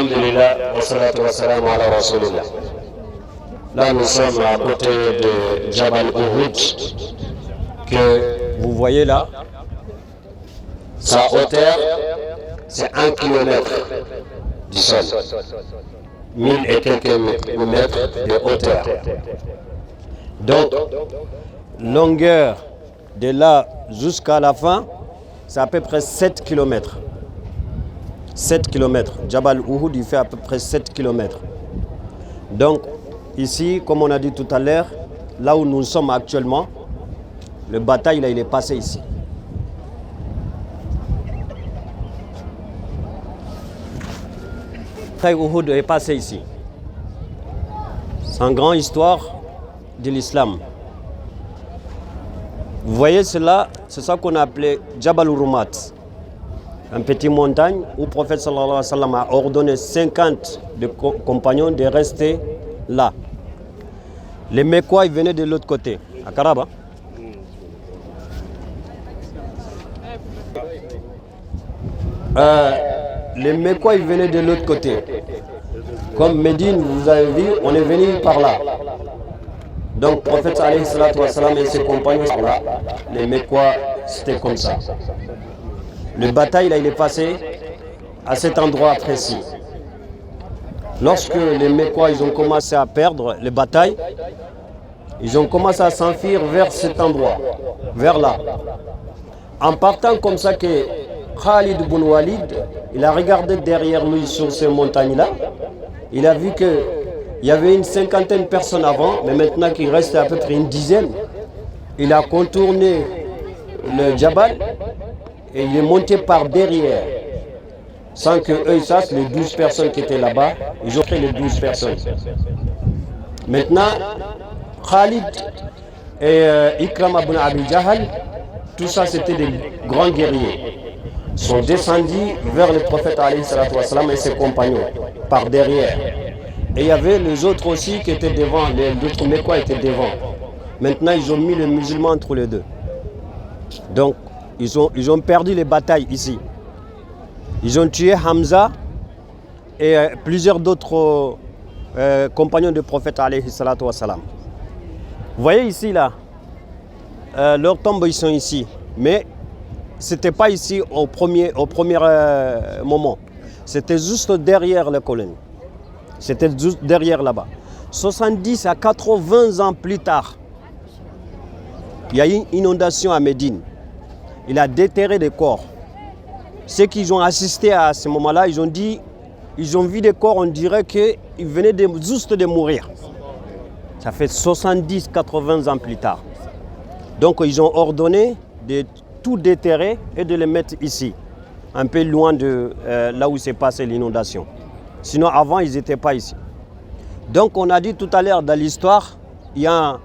Alhamdulillah, wa salatu wa salam ala rasulillah. Là, nous sommes à côté de Jabal Uhud, que vous voyez là. Sa hauteur, c'est 1 kilomètre du sol. 1000 et quelques mètres de hauteur. Donc, longueur de là jusqu'à la fin, c'est à peu près 7 km. 7 km. Jabal Uhud, il fait à peu près 7 km. Donc, ici, comme on a dit tout à l'heure, là où nous sommes actuellement, le bataille, là, il est passé ici. Le bataille Uhud est passé ici. C'est une grande histoire de l'islam. Vous voyez cela, c'est ça qu'on a appelé Jabal Rumat. Une petite montagne où le prophète sallallahu alayhi wa sallam a ordonné 50 de compagnons de rester là. Les Mekwa, ils venaient de l'autre côté, à Karaba. Les Mekwa, ils venaient de l'autre côté. Comme Médine, vous avez vu, on est venu par là. Donc, le prophète alayhi salatu wa salam et ses compagnons sont là. Les Mekwa, c'était comme ça. Le bataille, là, il est passé à cet endroit précis. Lorsque les Mekwa, ils ont commencé à perdre les batailles, ils ont commencé à s'enfuir vers cet endroit, vers là. En partant comme ça que Khalid ibn Walid, il a regardé derrière lui sur ces montagnes-là. Il a vu qu'il y avait une cinquantaine de personnes avant, mais maintenant qu'il reste à peu près une dizaine. Il a contourné le Jabal et il est monté par derrière. Sans qu'eux sachent, les 12 personnes qui étaient là-bas, ils ont pris les 12 personnes. Maintenant, Khalid et Ikram ibn Abi Jahal, tout ça c'était des grands guerriers. Sont descendus vers le prophète alayhi salatu wa salam et ses compagnons, par derrière. Et il y avait les autres aussi qui étaient devant, les autres Mekwa étaient devant. Maintenant, ils ont mis les musulmans entre les deux. Donc, ils ont perdu les batailles ici. Ils ont tué Hamza et plusieurs d'autres compagnons du prophète alayhi salatu wa salam. Vous voyez ici, là, leurs tombes, ils sont ici. Mais ce n'était pas ici au premier moment. C'était juste derrière la colline. C'était juste derrière là-bas. 70 à 80 ans plus tard, il y a eu une inondation à Médine. Il a déterré des corps. Ceux qui ont assisté à ce moment-là, ils ont dit, ils ont vu des corps, on dirait qu'ils venaient juste de mourir. Ça fait 70-80 ans plus tard. Donc ils ont ordonné de tout déterrer et de les mettre ici, un peu loin de là où s'est passée l'inondation. Sinon avant, ils n'étaient pas ici. Donc on a dit tout à l'heure dans l'histoire, il y a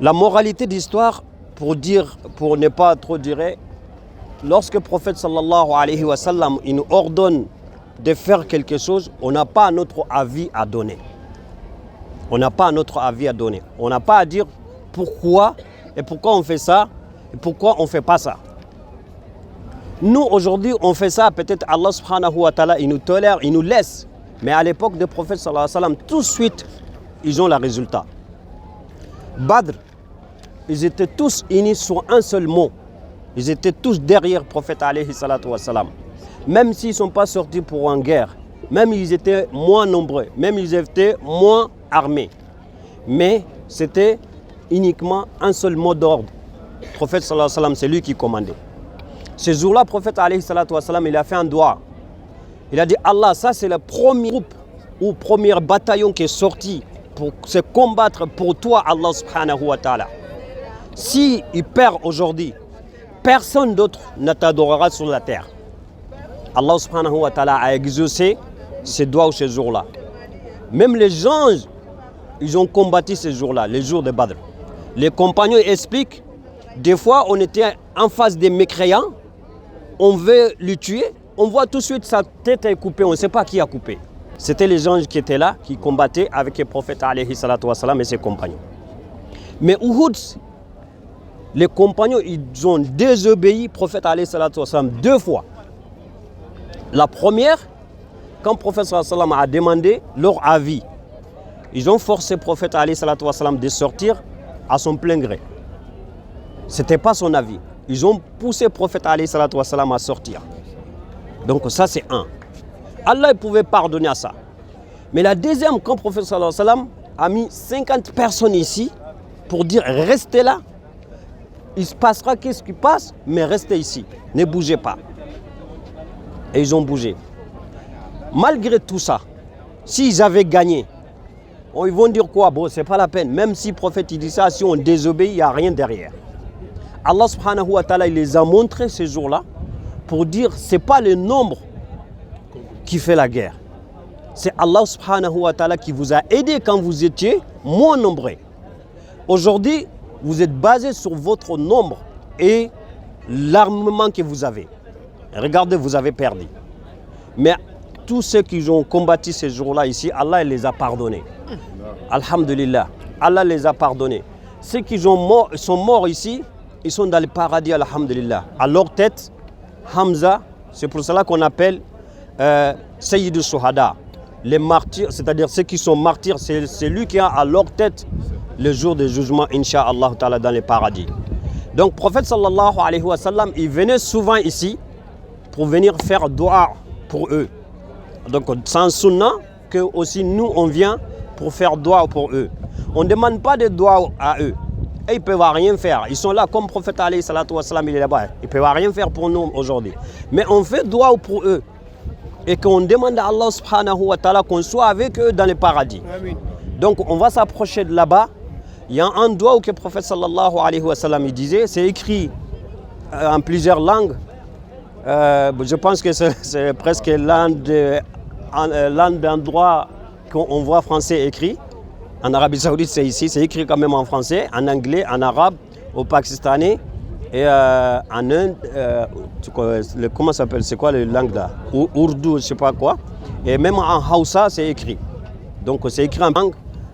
la moralité d'histoire pour ne pas trop dire, lorsque le prophète sallallahu alayhi wa sallam il nous ordonne de faire quelque chose, on n'a pas notre avis à donner. On n'a pas notre avis à donner. On n'a pas à dire pourquoi et pourquoi on fait ça et pourquoi on ne fait pas ça. Nous aujourd'hui on fait ça, peut-être Allah subhanahu wa ta'ala il nous tolère, il nous laisse. Mais à l'époque du prophète sallallahu alayhi wa sallam, tout de suite ils ont le résultat. Badr, ils étaient tous unis sur un seul mot. Ils étaient tous derrière le prophète alayhi salatu wa salam. Même s'ils ne sont pas sortis pour une guerre, même ils étaient moins nombreux, même ils étaient moins armés. Mais c'était uniquement un seul mot d'ordre. Le prophète sallallahu alayhi wa sallam, c'est lui qui commandait. Ce jour-là, le prophète alayhi salatu wa salam, il a fait un doigt. Il a dit, Allah, ça c'est le premier groupe ou premier bataillon qui est sorti pour se combattre pour toi, Allah subhanahu wa ta'ala. Si il perd aujourd'hui, personne d'autre ne t'adorera sur la terre. Allah subhanahu wa ta'ala a exaucé ses doigts ce jour-là. Même les anges, ils ont combattu ce jour-là, les jours de Badr. Les compagnons expliquent, des fois on était en face des mécréants, on veut le tuer, on voit tout de suite sa tête est coupée, on ne sait pas qui a coupé. C'était les anges qui étaient là, qui combattaient avec le prophète alayhi salatu wa salam et ses compagnons. Mais Uhud, les compagnons, ils ont désobéi au prophète alayhi salatu wa salam 2 fois. La première, quand le prophète sallallahu alayhi wa sallam a demandé leur avis, ils ont forcé le prophète alayhi wa sallam de sortir à son plein gré. Ce n'était pas son avis. Ils ont poussé le prophète alayhi wa sallam à sortir. Donc ça c'est un. Allah il pouvait pardonner à ça. Mais la deuxième, quand le prophète sallallahu alayhi wa sallam a mis 50 personnes ici pour dire restez là, il se passera qu'est-ce qui passe, mais restez ici, ne bougez pas. Et ils ont bougé. Malgré tout ça, s'ils avaient gagné, ils vont dire quoi? Bon, c'est pas la peine. Même si le prophète il dit ça, si on désobéit, il n'y a rien derrière. Allah subhanahu wa ta'ala, il les a montrés ces jours-là pour dire c'est pas le nombre qui fait la guerre. C'est Allah subhanahu wa ta'ala qui vous a aidé quand vous étiez moins nombreux. Aujourd'hui, vous êtes basé sur votre nombre et l'armement que vous avez. Regardez, vous avez perdu. Mais tous ceux qui ont combattu ces jours-là ici, Allah les a pardonnés. Alhamdulillah, Allah les a pardonnés. Ceux qui sont morts ici, ils sont dans le paradis, alhamdulillah. À leur tête, Hamza, c'est pour cela qu'on appelle Sayyid al-Shuhada. Les martyrs, c'est-à-dire ceux qui sont martyrs, c'est lui qui a à leur tête le jour du jugement, Inch'Allah ta'ala, dans le paradis. Donc, le prophète sallallahu alayhi wa sallam, il venait souvent ici pour venir faire dua pour eux. Donc, c'est un sunnah que aussi nous, on vient pour faire dua pour eux. On ne demande pas de dua à eux. Et ils ne peuvent rien faire. Ils sont là comme le prophète alayhi salatu wa sallam, il est là-bas. Ils ne peuvent rien faire pour nous aujourd'hui. Mais on fait dua pour eux. Et qu'on demande à Allah subhanahu wa ta'ala qu'on soit avec eux dans le paradis. Amen. Donc on va s'approcher de là-bas. Il y a un doigt où le prophète sallallahu alayhi wa sallam il disait, c'est écrit en plusieurs langues. Je pense que c'est presque l'un des endroits qu'on voit français écrit. En Arabie Saoudite, c'est ici, c'est écrit quand même en français, en anglais, en arabe, au pakistanais et en Inde. Comment ça s'appelle? C'est quoi les langues là? Urdu, je ne sais pas quoi. Et même en Hausa, c'est écrit. Donc c'est écrit en langue.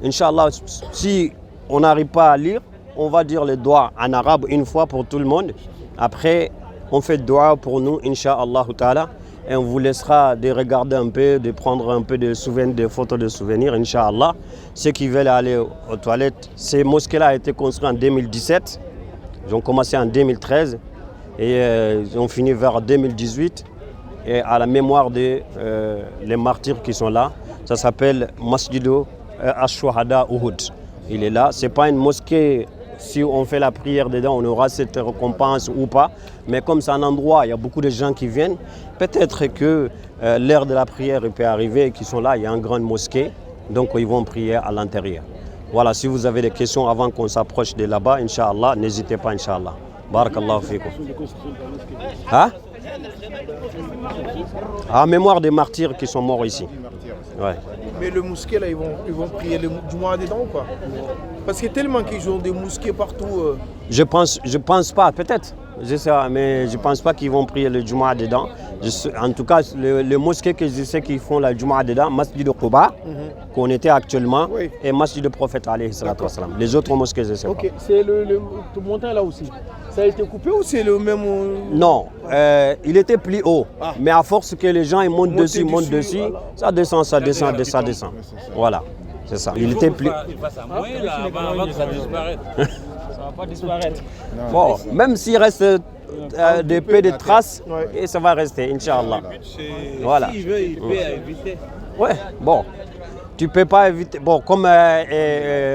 Inch'Allah, si on n'arrive pas à lire, on va dire les doigts en arabe une fois pour tout le monde. Après, on fait le doigt pour nous, Inch'Allah ta'ala. Et on vous laissera de regarder un peu, de prendre un peu de souvenirs, des photos de souvenirs, Inch'Allah. Ceux qui veulent aller aux toilettes, ces mosquées-là ont été construites en 2017. Ils ont commencé en 2013 et ils ont fini vers 2018. Et à la mémoire des les martyrs qui sont là, ça s'appelle Masjidu Ash-Shuhada Uhud. Il est là. Ce n'est pas une mosquée, si on fait la prière dedans, on aura cette récompense ou pas. Mais comme c'est un endroit, il y a beaucoup de gens qui viennent. Peut-être que l'heure de la prière peut arriver et qu'ils sont là, il y a une grande mosquée. Donc ils vont prier à l'intérieur. Voilà, si vous avez des questions avant qu'on s'approche de là-bas, Inch'Allah, n'hésitez pas, Inch'Allah. Barakallahu fikum. Hein? En mémoire des martyrs qui sont morts ici. Ouais. Mais le mosquée là, ils vont prier le Jumu'ah dedans ou quoi? Parce que tellement qu'ils ont des mosquées partout. Je pense pas, peut-être. Je sais, mais je pense pas qu'ils vont prier le Jumu'ah dedans. En tout cas, les mosquées que je sais qu'ils font la Jumu'ah dedans, Masjid de Quba, qu'on était actuellement, oui. Et Masjid de Prophète alayhi salatu wa salam. Les autres mosquées, je sais pas. Ok, c'est le montant là aussi. Ça a été coupé ou c'est le même? Non, il était plus haut. Ah. Mais à force que les gens ils montent dessus, voilà. Ça descend. Voilà, c'est ça. Il était plus. Il passe à moins là, avant que ça disparaisse. Ça va pas disparaître. Bon, même s'il reste des peu de traces, et ça va rester, Inch'Allah. Voilà. S'il veut, il peut éviter. Ouais, bon. Tu ne peux pas éviter. Bon, comme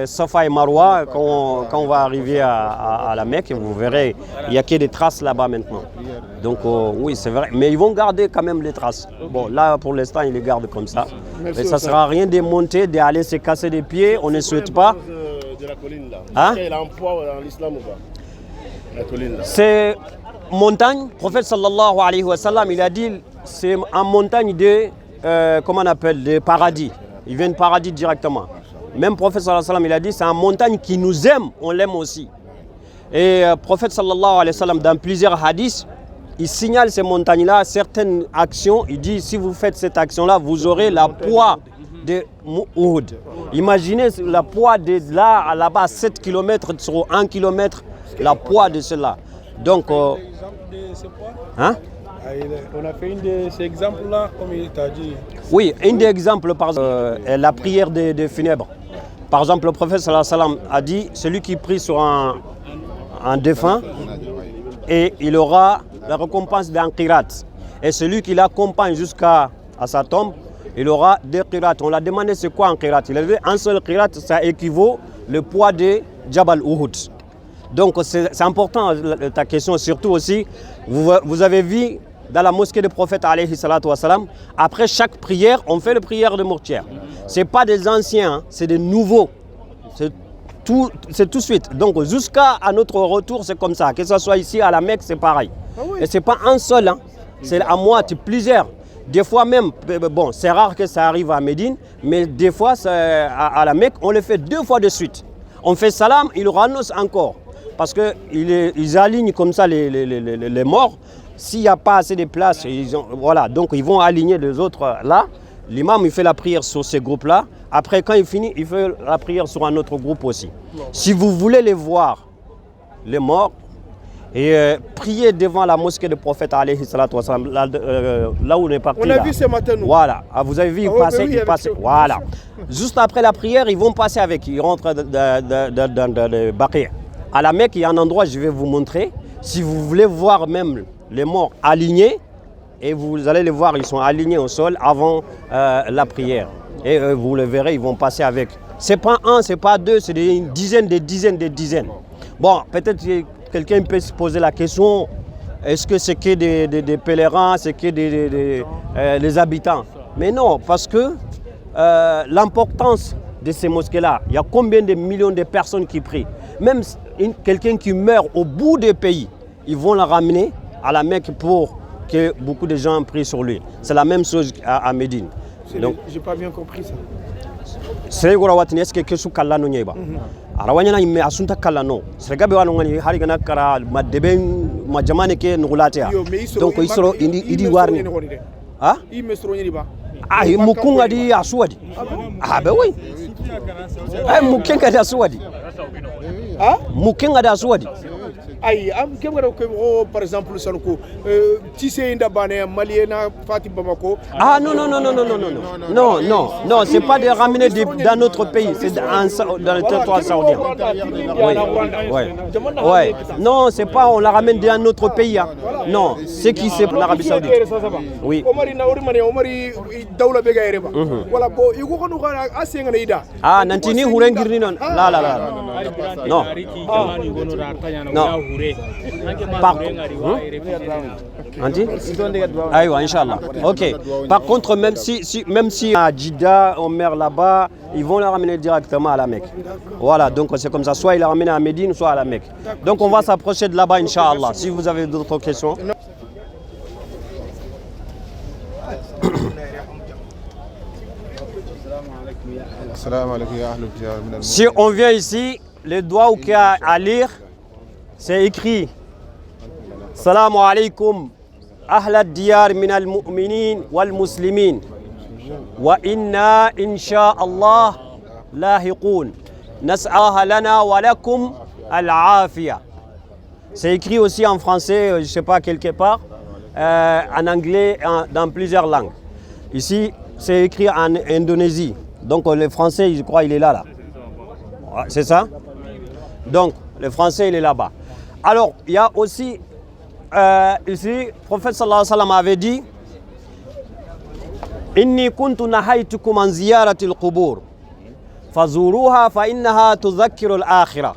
Safa et Marwa, quand on va arriver à la Mecque, vous verrez, il n'y a que des traces là-bas maintenant. Donc, oui, c'est vrai. Mais ils vont garder quand même les traces. Bon, là, pour l'instant, ils les gardent comme ça. Mais ça ne sert à rien de monter, d'aller se casser des pieds. On ne souhaite pas. De la colline là. Hein? Il a un poids dans l'islam ou pas? La colline là. C'est montagne. Le prophète sallallahu alayhi wa sallam, il a dit, c'est en montagne de, comment on appelle, de paradis. Il vient de paradis directement. Même le prophète sallallahu alayhi wa sallam, il a dit, c'est une montagne qui nous aime, on l'aime aussi. Et le prophète sallallahu alayhi wa sallam, dans plusieurs hadiths, il signale ces montagnes-là, certaines actions. Il dit, si vous faites cette action-là, vous aurez la poids de Uhud. Imaginez la poids de là à là-bas, 7 km sur 1 km, la poids de cela. Donc, hein? On a fait une de ces exemples-là, comme il t'a dit. Oui, un des exemples, par exemple, est la prière des funèbres. Par exemple, le prophète sallallahu alayhi wa sallam a dit, celui qui prie sur un défunt, et il aura la récompense d'un qirat. Et celui qui l'accompagne jusqu'à sa tombe, il aura deux qirats. On l'a demandé c'est quoi un qirat. Il a dit un seul qirat, ça équivaut le poids de Jabal Uhud. Donc c'est important ta question, surtout aussi, vous avez vu dans la mosquée du prophète alayhi salatu wassalam, après chaque prière, on fait la prière de mortière. Ce n'est pas des anciens, hein, c'est des nouveaux. C'est tout de suite. Donc jusqu'à notre retour, c'est comme ça. Que ce soit ici à la Mecque, c'est pareil. Ah oui. Et ce n'est pas un seul, hein. C'est à moitié, plusieurs. Des fois même, bon, c'est rare que ça arrive à Médine, mais des fois, à la Mecque, on le fait 2 fois de suite. On fait salam, il renoncent encore. Parce qu'ils alignent comme ça les morts. S'il n'y a pas assez de place, voilà, donc ils vont aligner les autres là. L'imam, il fait la prière sur ces groupes-là. Après, quand il finit, il fait la prière sur un autre groupe aussi. Si vous voulez les voir, les morts, et prier devant la mosquée du prophète alayhi salatu wa sallam, là où on est parti. On a vu ce matin, nous. Voilà, vous avez vu, ils passaient, oui, voilà. Juste après la prière, ils vont passer avec, ils rentrent dans le Baqi'. À la Mecque, il y a un endroit, je vais vous montrer. Si vous voulez voir même les morts alignés, et vous allez les voir, ils sont alignés au sol avant la prière. Et vous le verrez, ils vont passer avec. C'est pas un, c'est pas deux, c'est des dizaines, des dizaines. Bon, peut-être quelqu'un peut se poser la question, est-ce que c'est que des pèlerins, c'est que des habitants? Mais non, parce que l'importance de ces mosquées-là, il y a combien de millions de personnes qui prient? Même quelqu'un qui meurt au bout des pays, ils vont la ramener à la Mecque pour que beaucoup de gens prient sur lui. C'est la même chose à Médine. Donc, j'ai pas bien compris ça. C'est est-ce que quelque kallano nyeba arawanya na imme asunta kallano sergabe wanu ngani hari gana kara madeben majamane ke ngulatea donc isoro idi warni ah ah mukunga di aswadi ah be oui ah mukenga da aswadi ah mukenga da aswadi ay am kemgara ko par exemple sanko tissé ndabane maliena Fatim Bamako. Ah non, c'est pas de ramener dans notre pays, c'est dans le territoire saoudien. Oui. Non, c'est pas on la ramène dans notre pays. Hein. Non, c'est qui c'est l'Arabie Saoudite. Oui. Ah, nantini hurengirni non. La. Non. Non. Par Inch'Allah. Ok. Par contre, même si à Jeddah, on meurt là-bas, ils vont la ramener directement à la Mecque. Voilà, donc c'est comme ça. Soit il la ramène à Médine, soit à la Mecque. Donc on va s'approcher de là-bas, Inch'Allah. Si vous avez d'autres questions. Si on vient ici, les doigts qu'il y a à lire, c'est écrit Salamu alaykum ahla diyar min al-mu'minin wal-muslimin wa inna insha'Allah lahiqun nas'aha lana wa lakum al-afiya. C'est écrit aussi en français, je ne sais pas quelque part, en anglais, dans plusieurs langues. Ici, c'est écrit en Indonésie. Donc le français, je crois, il est là. C'est ça? Donc, le français, il est là-bas. Alors, il y a aussi, ici, le prophète sallallahu alayhi wa sallam avait dit Inni kuntu nahaytukum an ziyarati al-qubur fazuruha fa innaha tudhakkiru al-akhirah.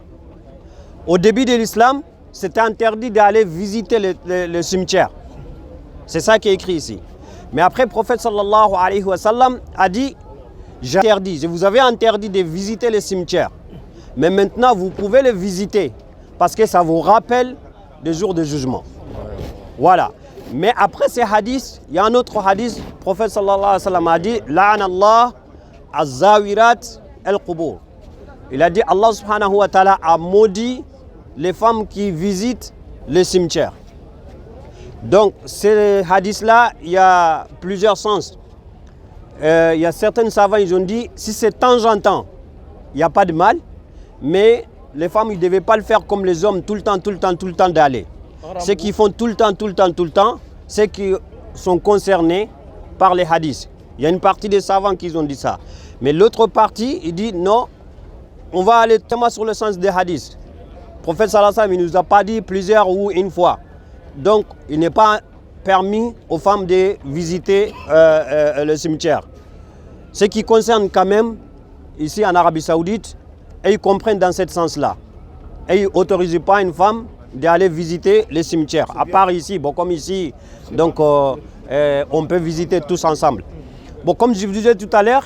Au début de l'islam, c'était interdit d'aller visiter le cimetière. C'est ça qui est écrit ici. Mais après, le prophète sallallahu alayhi wa sallam a dit je vous avais interdit de visiter les cimetières. Mais maintenant, vous pouvez les visiter parce que ça vous rappelle le jour du jugement. Voilà. Mais après ces hadiths, il y a un autre hadith. Le prophète sallallahu alayhi wa sallam a dit La'ana Allah az-zawirat al-qubur. Il a dit Allah subhanahu wa ta'ala a maudit les femmes qui visitent les cimetières. Donc, ces hadiths-là, il y a plusieurs sens. Il y a certains savants, ils ont dit, si c'est temps, il n'y a pas de mal, mais les femmes, ils ne devaient pas le faire comme les hommes, tout le temps d'aller. Ceux qui font tout le temps, ceux qui sont concernés par les hadiths. Il y a une partie des savants qui ont dit ça. Mais l'autre partie, il dit non, on va aller tellement sur le sens des hadiths. Le prophète sallallahu alayhi wa sallam, il ne nous a pas dit plusieurs ou une fois. Donc, il n'est pas permis aux femmes de visiter le cimetière. Ce qui concerne quand même, ici en Arabie Saoudite, ils comprennent dans ce sens-là. Et ils n'autorisent pas une femme d'aller visiter les cimetières. À part ici, bon, comme ici, donc on peut visiter tous ensemble. Bon, comme je vous disais tout à l'heure,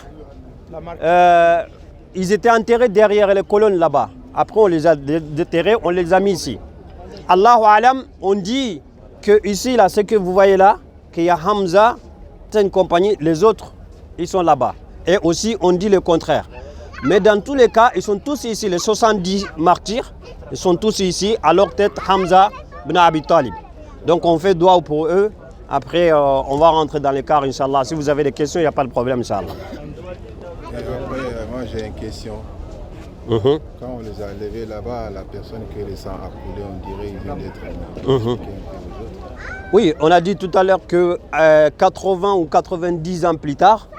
ils étaient enterrés derrière les colonnes là-bas. Après, on les a déterrés, on les a mis ici. Allahu Alam, on dit que ici, là, ce que vous voyez là, qu'il y a Hamza, c'est une compagnie, les autres, ils sont là-bas. Et aussi, on dit le contraire. Mais dans tous les cas, ils sont tous ici, les 70 martyrs, ils sont tous ici, à leur tête Hamza ibn Abi Talib. Donc on fait doigt pour eux. Après, on va rentrer dans les cars, Inch'Allah. Si vous avez des questions, il n'y a pas de problème, Inch'Allah. Et après, moi j'ai une question. Quand on les a levés là-bas, la personne que le sang a coulé, on dirait qu'il vient d'être mort. Oui, on a dit tout à l'heure que 80 ou 90 ans plus tard,